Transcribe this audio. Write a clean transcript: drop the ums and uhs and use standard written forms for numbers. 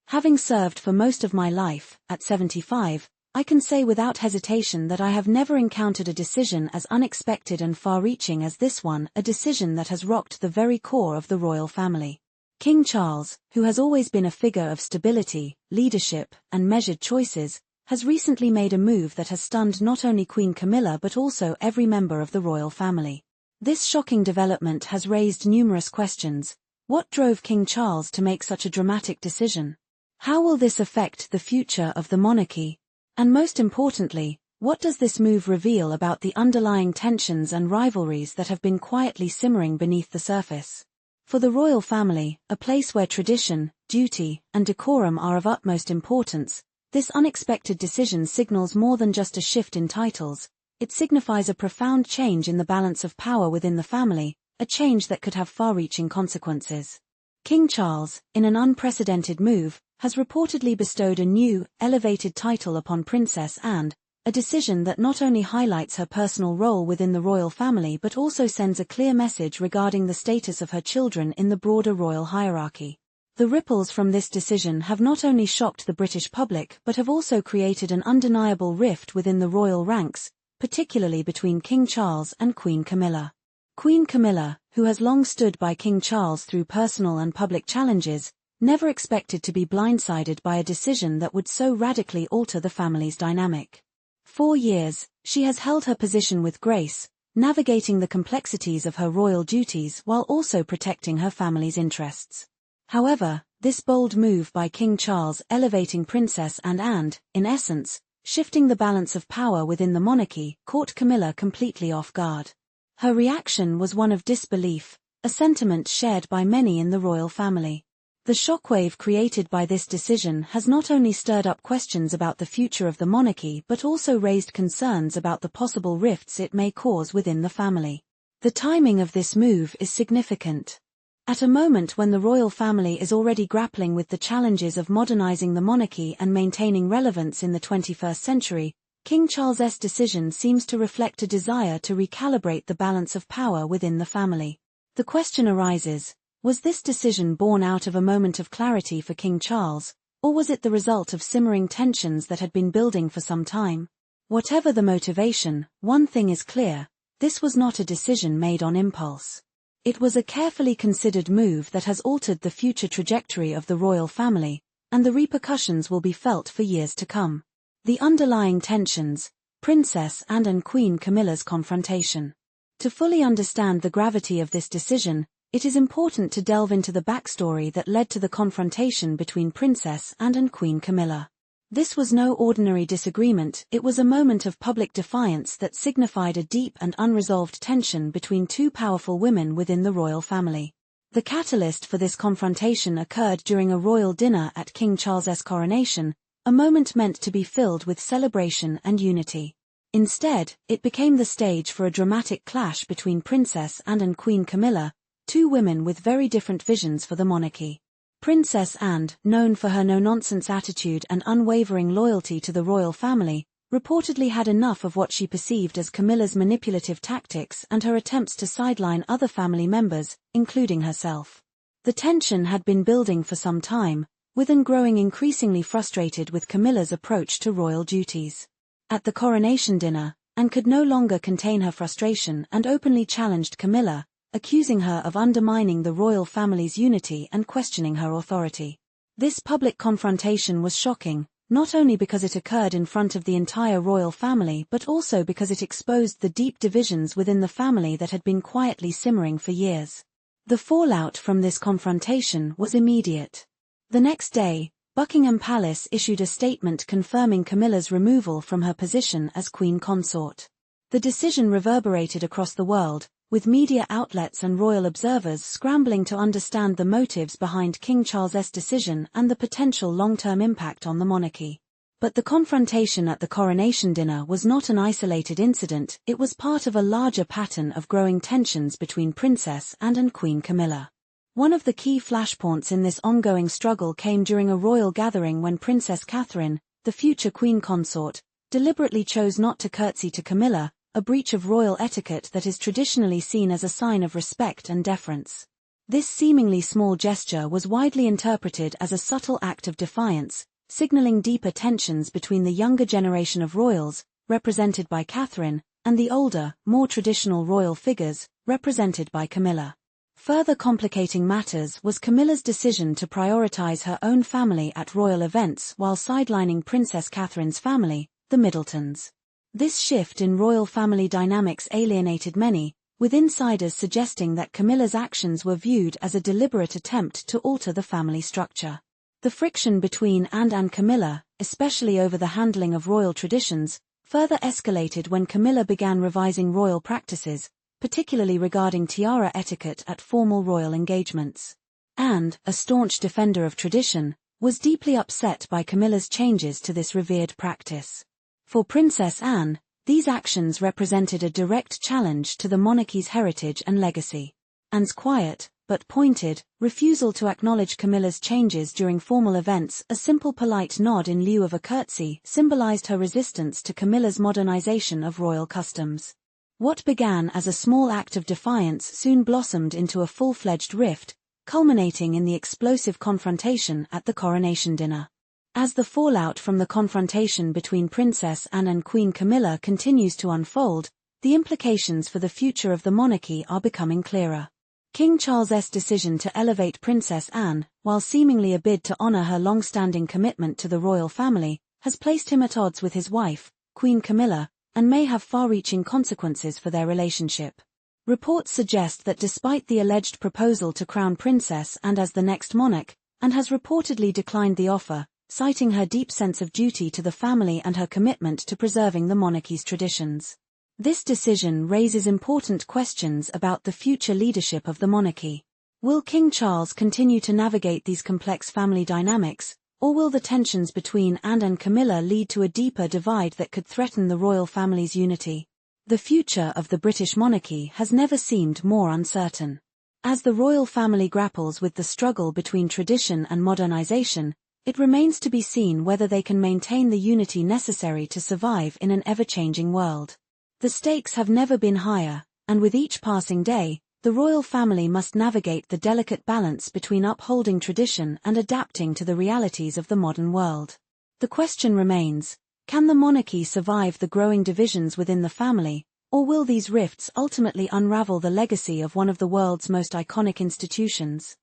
Having served for most of my life, at 75, I can say without hesitation that I have never encountered a decision as unexpected and far-reaching as this one, a decision that has rocked the very core of the royal family. King Charles, who has always been a figure of stability, leadership, and measured choices, has recently made a move that has stunned not only Queen Camilla but also every member of the royal family. This shocking development has raised numerous questions. What drove King Charles to make such a dramatic decision? How will this affect the future of the monarchy? And most importantly, what does this move reveal about the underlying tensions and rivalries that have been quietly simmering beneath the surface? For the royal family, a place where tradition, duty, and decorum are of utmost importance, this unexpected decision signals more than just a shift in titles. It signifies a profound change in the balance of power within the family, a change that could have far-reaching consequences. King Charles, in an unprecedented move, has reportedly bestowed a new, elevated title upon Princess Anne, a decision that not only highlights her personal role within the royal family but also sends a clear message regarding the status of her children in the broader royal hierarchy. The ripples from this decision have not only shocked the British public but have also created an undeniable rift within the royal ranks, particularly between King Charles and Queen Camilla. Queen Camilla, who has long stood by King Charles through personal and public challenges, never expected to be blindsided by a decision that would so radically alter the family's dynamic. 4 years, she has held her position with grace, navigating the complexities of her royal duties while also protecting her family's interests. However, this bold move by King Charles elevating Princess Anne and, in essence, shifting the balance of power within the monarchy, caught Camilla completely off guard. Her reaction was one of disbelief, a sentiment shared by many in the royal family. The shockwave created by this decision has not only stirred up questions about the future of the monarchy but also raised concerns about the possible rifts it may cause within the family. The timing of this move is significant. At a moment when the royal family is already grappling with the challenges of modernizing the monarchy and maintaining relevance in the 21st century, King Charles's decision seems to reflect a desire to recalibrate the balance of power within the family. The question arises, was this decision born out of a moment of clarity for King Charles, or was it the result of simmering tensions that had been building for some time? Whatever the motivation, one thing is clear, this was not a decision made on impulse. It was a carefully considered move that has altered the future trajectory of the royal family, and the repercussions will be felt for years to come. The underlying tensions, Princess Anne and Queen Camilla's confrontation. To fully understand the gravity of this decision, it is important to delve into the backstory that led to the confrontation between Princess Anne and Queen Camilla. This was no ordinary disagreement, it was a moment of public defiance that signified a deep and unresolved tension between two powerful women within the royal family. The catalyst for this confrontation occurred during a royal dinner at King Charles's coronation, a moment meant to be filled with celebration and unity. Instead, it became the stage for a dramatic clash between Princess Anne and Queen Camilla, two women with very different visions for the monarchy. Princess Anne, known for her no-nonsense attitude and unwavering loyalty to the royal family, reportedly had enough of what she perceived as Camilla's manipulative tactics and her attempts to sideline other family members, including herself. The tension had been building for some time, with Anne growing increasingly frustrated with Camilla's approach to royal duties. At the coronation dinner, Anne could no longer contain her frustration and openly challenged Camilla, accusing her of undermining the royal family's unity and questioning her authority. This public confrontation was shocking, not only because it occurred in front of the entire royal family but also because it exposed the deep divisions within the family that had been quietly simmering for years. The fallout from this confrontation was immediate. The next day, Buckingham Palace issued a statement confirming Camilla's removal from her position as Queen Consort. The decision reverberated across the world, with media outlets and royal observers scrambling to understand the motives behind King Charles's decision and the potential long-term impact on the monarchy. But the confrontation at the coronation dinner was not an isolated incident, it was part of a larger pattern of growing tensions between Princess Anne and Queen Camilla. One of the key flashpoints in this ongoing struggle came during a royal gathering when Princess Catherine, the future Queen Consort, deliberately chose not to curtsy to Camilla, a breach of royal etiquette that is traditionally seen as a sign of respect and deference. This seemingly small gesture was widely interpreted as a subtle act of defiance, signaling deeper tensions between the younger generation of royals, represented by Catherine, and the older, more traditional royal figures, represented by Camilla. Further complicating matters was Camilla's decision to prioritize her own family at royal events while sidelining Princess Catherine's family, the Middletons. This shift in royal family dynamics alienated many, with insiders suggesting that Camilla's actions were viewed as a deliberate attempt to alter the family structure. The friction between Anne and Camilla, especially over the handling of royal traditions, further escalated when Camilla began revising royal practices, particularly regarding tiara etiquette at formal royal engagements. Anne, a staunch defender of tradition, was deeply upset by Camilla's changes to this revered practice. For Princess Anne, these actions represented a direct challenge to the monarchy's heritage and legacy. Anne's quiet, but pointed, refusal to acknowledge Camilla's changes during formal events, a simple polite nod in lieu of a curtsy, symbolized her resistance to Camilla's modernization of royal customs. What began as a small act of defiance soon blossomed into a full-fledged rift, culminating in the explosive confrontation at the coronation dinner. As the fallout from the confrontation between Princess Anne and Queen Camilla continues to unfold, the implications for the future of the monarchy are becoming clearer. King Charles's decision to elevate Princess Anne, while seemingly a bid to honor her long-standing commitment to the royal family, has placed him at odds with his wife, Queen Camilla, and may have far-reaching consequences for their relationship. Reports suggest that despite the alleged proposal to crown Princess Anne as the next monarch, Anne has reportedly declined the offer, citing her deep sense of duty to the family and her commitment to preserving the monarchy's traditions. This decision raises important questions about the future leadership of the monarchy. Will King Charles continue to navigate these complex family dynamics, or will the tensions between Anne and Camilla lead to a deeper divide that could threaten the royal family's unity? The future of the British monarchy has never seemed more uncertain. As the royal family grapples with the struggle between tradition and modernization, it remains to be seen whether they can maintain the unity necessary to survive in an ever-changing world. The stakes have never been higher, and with each passing day, the royal family must navigate the delicate balance between upholding tradition and adapting to the realities of the modern world. The question remains, can the monarchy survive the growing divisions within the family, or will these rifts ultimately unravel the legacy of one of the world's most iconic institutions?